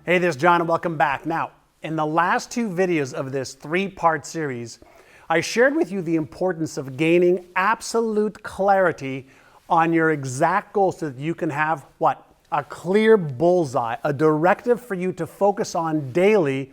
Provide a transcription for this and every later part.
Hey, this is John and welcome back. Now, in the last two videos of this three-part series, I shared with you the importance of gaining absolute clarity on your exact goals so that you can have what? A clear bullseye, a directive for you to focus on daily.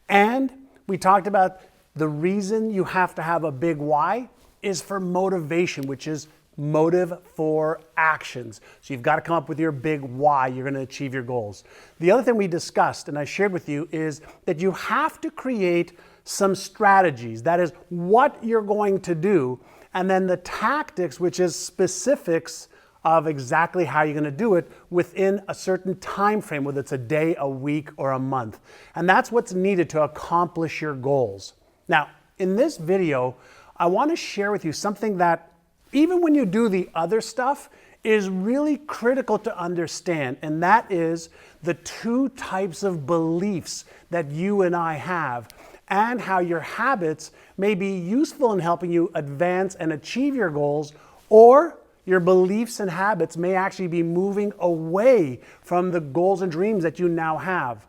And we talked about the reason you have to have a big why is for motivation, which is motive for actions. So you've got to come up with your big why you're going to achieve your goals. The other thing we discussed and I shared with you is that you have to create some strategies. That is what you're going to do, and then the tactics, which is specifics of exactly how you're going to do it within a certain time frame, whether it's a day, a week, or a month. And that's what's needed to accomplish your goals. Now, in this video, I want to share with you something that even when you do the other stuff, is really critical to understand, and that is the two types of beliefs that you and I have, and how your habits may be useful in helping you advance and achieve your goals, or your beliefs and habits may actually be moving away from the goals and dreams that you now have.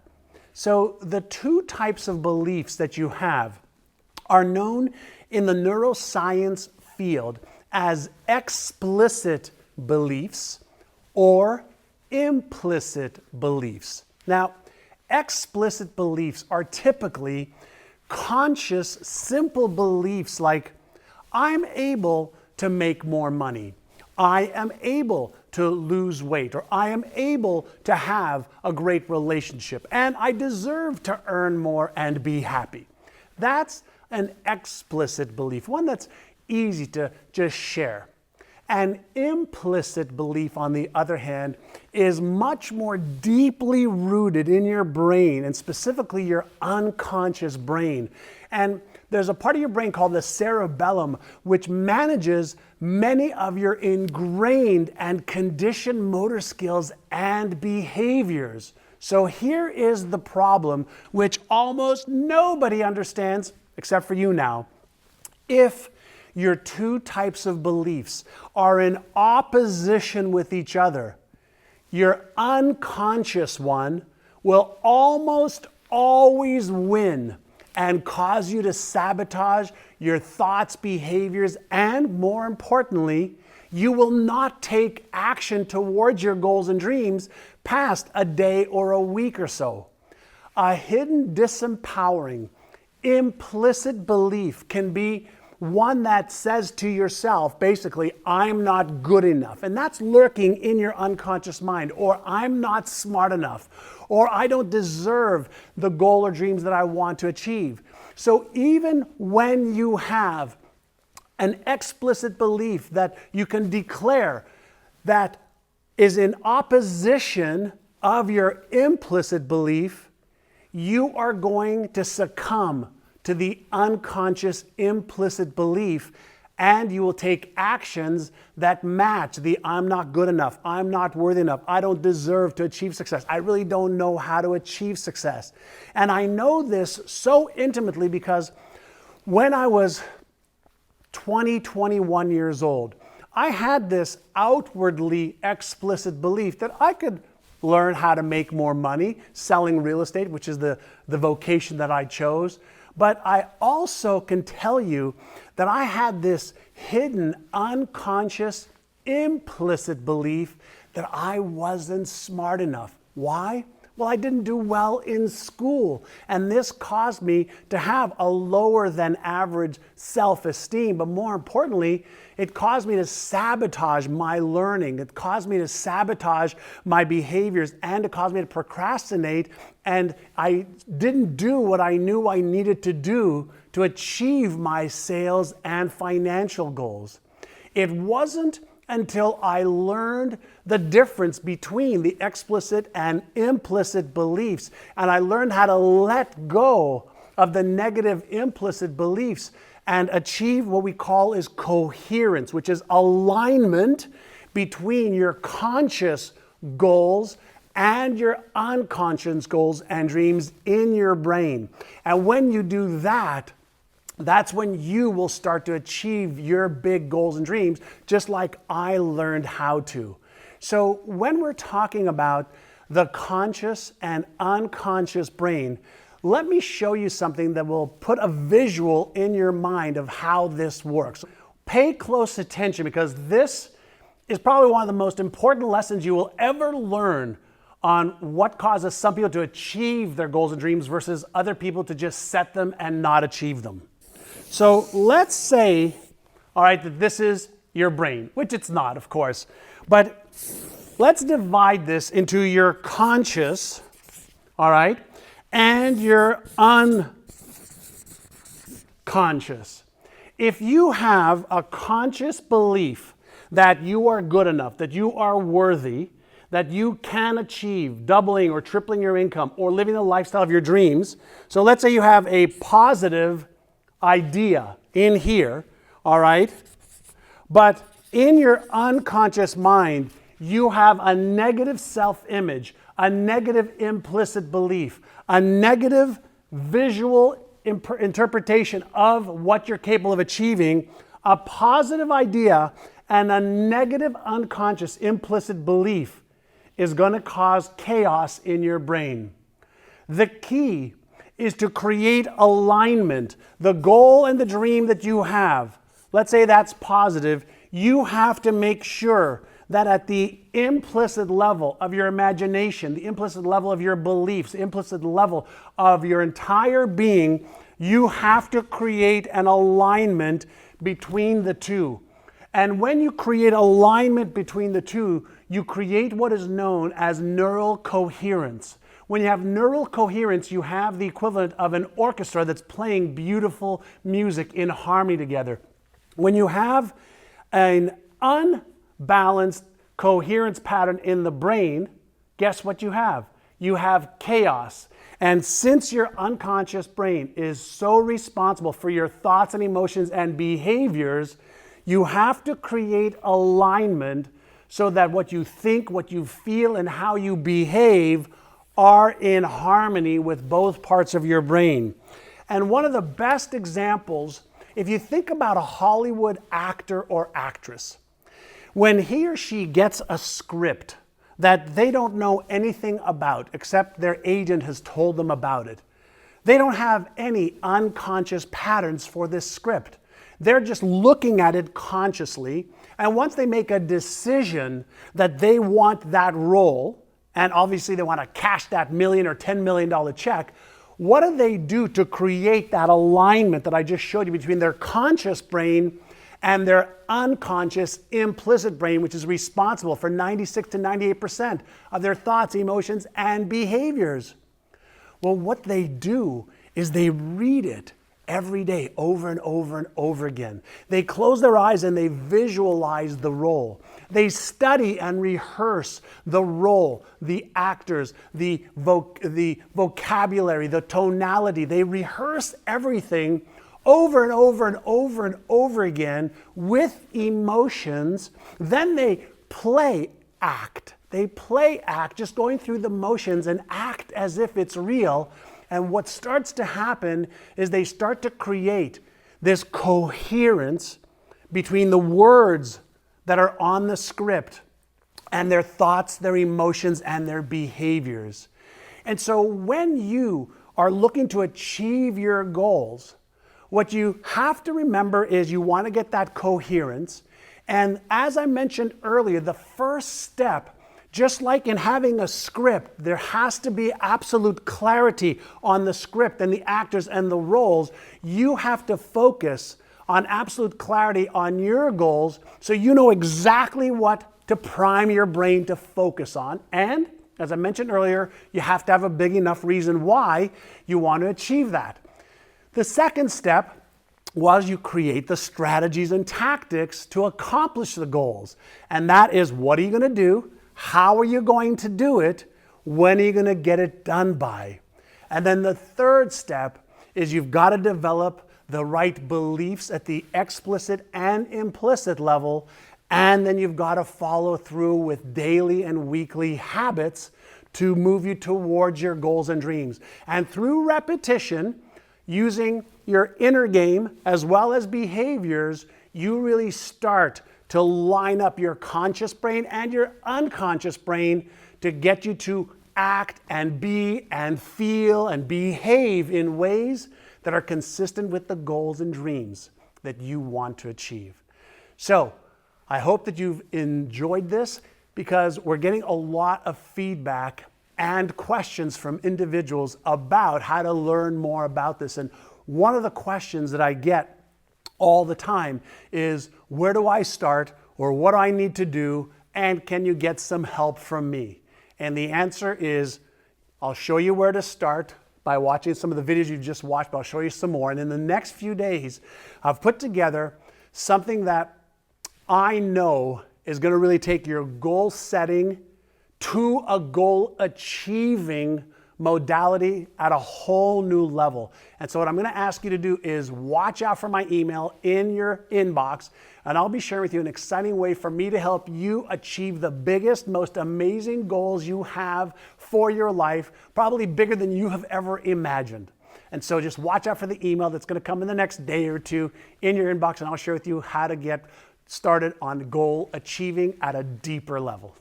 So the two types of beliefs that you have are known in the neuroscience field as explicit beliefs or implicit beliefs. Now, explicit beliefs are typically conscious, simple beliefs like, I'm able to make more money, I am able to lose weight, or I am able to have a great relationship, and I deserve to earn more and be happy. That's an explicit belief, one that's easy to just share. An implicit belief, on the other hand, is much more deeply rooted in your brain, and specifically your unconscious brain. And there's a part of your brain called the cerebellum, which manages many of your ingrained and conditioned motor skills and behaviors. So here is the problem, which almost nobody understands, except for you now. If your two types of beliefs are in opposition with each other, your unconscious one will almost always win and cause you to sabotage your thoughts, behaviors, and more importantly, you will not take action towards your goals and dreams past a day or a week or so. A hidden, disempowering, implicit belief can be one that says to yourself, basically, I'm not good enough. And that's lurking in your unconscious mind. Or I'm not smart enough. Or I don't deserve the goal or dreams that I want to achieve. So even when you have an explicit belief that you can declare that is in opposition of your implicit belief, you are going to succumb to the unconscious implicit belief, and you will take actions that match the I'm not good enough, I'm not worthy enough, I don't deserve to achieve success, I really don't know how to achieve success. And I know this so intimately because when I was 20, 21 years old, I had this outwardly explicit belief that I could learn how to make more money selling real estate, which is the vocation that I chose. But I also can tell you that I had this hidden, unconscious, implicit belief that I wasn't smart enough. Why? Well, I didn't do well in school, and this caused me to have a lower than average self-esteem, but more importantly, it caused me to sabotage my learning. It caused me to sabotage my behaviors, and it caused me to procrastinate, and I didn't do what I knew I needed to do to achieve my sales and financial goals. It wasn't until I learned the difference between the explicit and implicit beliefs, and I learned how to let go of the negative implicit beliefs and achieve what we call is coherence, which is alignment between your conscious goals and your unconscious goals and dreams in your brain. And when you do that, that's when you will start to achieve your big goals and dreams, just like I learned how to. So when we're talking about the conscious and unconscious brain, let me show you something that will put a visual in your mind of how this works. Pay close attention, because this is probably one of the most important lessons you will ever learn on what causes some people to achieve their goals and dreams versus other people to just set them and not achieve them. So let's say, all right, that this is your brain, which it's not, of course, but let's divide this into your conscious, all right, and your unconscious. If you have a conscious belief that you are good enough, that you are worthy, that you can achieve doubling or tripling your income or living the lifestyle of your dreams. So let's say you have a positive idea in here, all right? But in your unconscious mind, you have a negative self-image, a negative implicit belief, a negative visual interpretation of what you're capable of achieving, a positive idea, and a negative unconscious implicit belief is going to cause chaos in your brain. The key is to create alignment. The goal and the dream that you have, let's say that's positive, you have to make sure that at the implicit level of your imagination, the implicit level of your beliefs, the implicit level of your entire being, you have to create an alignment between the two. And when you create alignment between the two, you create what is known as neural coherence. When you have neural coherence, you have the equivalent of an orchestra that's playing beautiful music in harmony together. When you have an unbalanced coherence pattern in the brain, guess what you have? You have chaos. And since your unconscious brain is so responsible for your thoughts and emotions and behaviors, you have to create alignment so that what you think, what you feel, and how you behave are in harmony with both parts of your brain. And one of the best examples, if you think about a Hollywood actor or actress, when he or she gets a script that they don't know anything about except their agent has told them about it, they don't have any unconscious patterns for this script. They're just looking at it consciously, and once they make a decision that they want that role, and obviously they want to cash that $1 million or $10 million check, what do they do to create that alignment that I just showed you between their conscious brain and their unconscious implicit brain, which is responsible for 96 to 98% of their thoughts, emotions, and behaviors? Well, what they do is they read it every day over and over and over again. They close their eyes and they visualize the role. They study and rehearse the role, the actors, the vocabulary, the tonality. They rehearse everything over and over and over and over again with emotions. Then they play act. They play act, just going through the motions and act as if it's real. And what starts to happen is they start to create this coherence between the words that are on the script and their thoughts, their emotions, and their behaviors. And so when you are looking to achieve your goals, what you have to remember is you want to get that coherence. And as I mentioned earlier, the first step, just like in having a script, there has to be absolute clarity on the script and the actors and the roles. You have to focus on absolute clarity on your goals so you know exactly what to prime your brain to focus on. And as I mentioned earlier, you have to have a big enough reason why you want to achieve that. The second step was you create the strategies and tactics to accomplish the goals. And that is, what are you going to do? How are you going to do it? When are you going to get it done by? And then the third step is you've got to develop the right beliefs at the explicit and implicit level, and then you've got to follow through with daily and weekly habits to move you towards your goals and dreams. And through repetition, using your inner game as well as behaviors, you really start to line up your conscious brain and your unconscious brain to get you to act and be and feel and behave in ways that are consistent with the goals and dreams that you want to achieve. So I hope that you've enjoyed this, because we're getting a lot of feedback and questions from individuals about how to learn more about this. And one of the questions that I get all the time is, where do I start, or what do I need to do, and can you get some help from me? And the answer is, I'll show you where to start by watching some of the videos you've just watched, but I'll show you some more. And in the next few days, I've put together something that I know is going to really take your goal setting to a goal achieving modality at a whole new level. And so what I'm going to ask you to do is watch out for my email in your inbox, and I'll be sharing with you an exciting way for me to help you achieve the biggest, most amazing goals you have for your life, probably bigger than you have ever imagined. And so just watch out for the email that's going to come in the next day or two in your inbox, and I'll share with you how to get started on goal achieving at a deeper level.